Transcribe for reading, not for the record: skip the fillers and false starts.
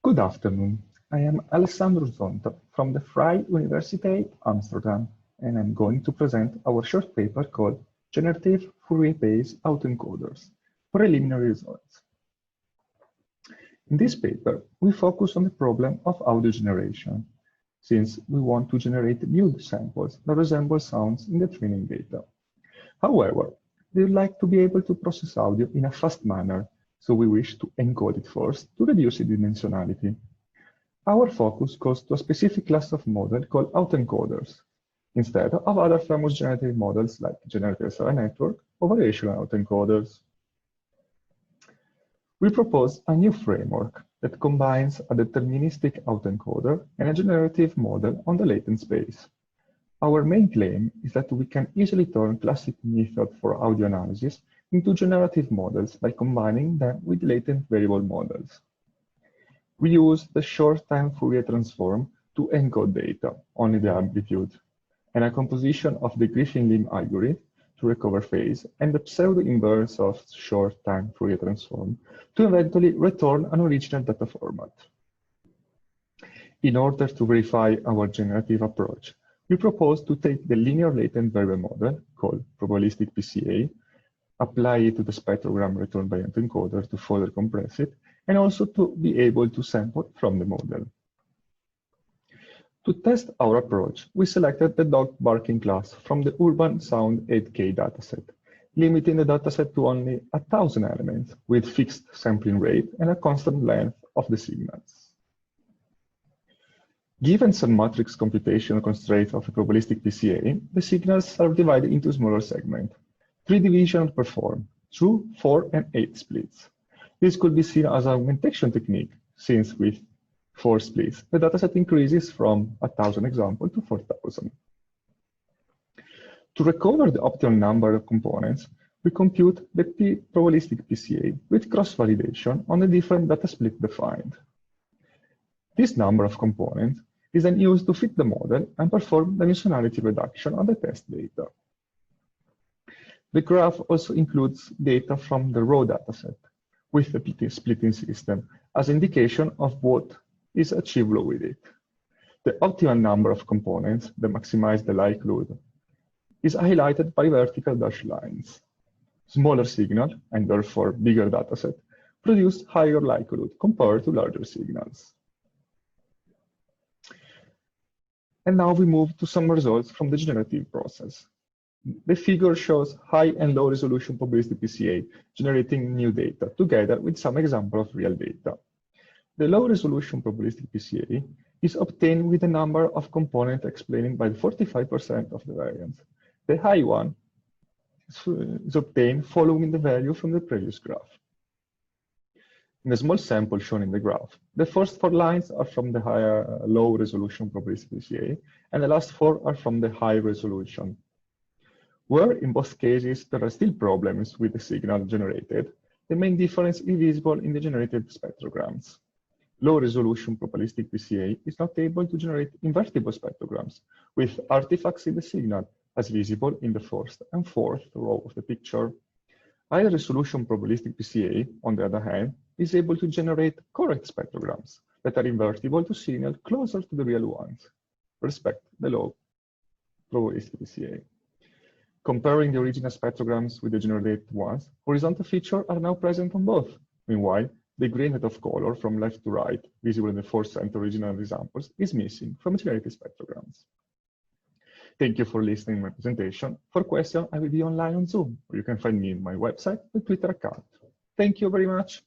Good afternoon. I am Alessandro Zonta from the Vrije Universiteit Amsterdam, and I'm going to present our short paper called Generative Fourier-based Auto-Encoders, Preliminary Results. In this paper, we focus on the problem of audio generation, since we want to generate new samples that resemble sounds in the training data. However, we would like to be able to process audio in a fast manner, so we wish to encode it first to reduce its dimensionality. Our focus goes to a specific class of model called auto-encoders, instead of other famous generative models like generative SRI network or variational auto-encoders. We propose a new framework that combines a deterministic autoencoder and a generative model on the latent space. Our main claim is that we can easily turn classic method for audio analysis into generative models by combining them with latent variable models. We use the short Time Fourier Transform to encode data, only the amplitude, and a composition of the Griffin-Lim algorithm to recover phase and the pseudo-inverse of short Time Fourier Transform to eventually return an original data format. In order to verify our generative approach, we propose to take the linear latent variable model, called probabilistic PCA, apply it to the spectrogram returned by autoencoder to further compress it, and also to be able to sample from the model. To test our approach, we selected the dog barking class from the UrbanSound8K Dataset, limiting the dataset to only 1,000 elements with fixed sampling rate and a constant length of the signals. Given some matrix computational constraints of a probabilistic PCA, the signals are divided into smaller segments. 3 divisions performed, 2, 4, and 8 splits. This could be seen as an augmentation technique, since with 4 splits, the dataset increases from 1,000 examples to 4,000. To recover the optimal number of components, we compute the probabilistic PCA with cross-validation on the different data split defined. This number of components is then used to fit the model and perform dimensionality reduction on the test data. The graph also includes data from the raw dataset with the splitting system as indication of what is achievable with it. The optimal number of components that maximize the likelihood is highlighted by vertical dashed lines. Smaller signal, and therefore bigger dataset, produce higher likelihood compared to larger signals. And now we move to some results from the generative process. The figure shows high and low resolution probabilistic PCA generating new data together with some example of real data. The low resolution probabilistic PCA is obtained with the number of components explaining by 45% of the variance. The high one is obtained following the value from the previous graph. In the small sample shown in the graph, the first 4 lines are from the low resolution probabilistic PCA, and the last 4 are from the high resolution. Where in both cases there are still problems with the signal generated, the main difference is visible in the generated spectrograms. Low resolution probabilistic PCA is not able to generate invertible spectrograms with artifacts in the signal as visible in the first and fourth row of the picture. High resolution probabilistic PCA, on the other hand, is able to generate correct spectrograms that are invertible to signal closer to the real ones, respect the low probabilistic PCA. Comparing the original spectrograms with the generated ones, horizontal features are now present on both. Meanwhile, the gradient of color from left to right, visible in the first and original examples, is missing from generated spectrograms. Thank you for listening to my presentation. For questions, I will be online on Zoom, or you can find me on my website and Twitter account. Thank you very much.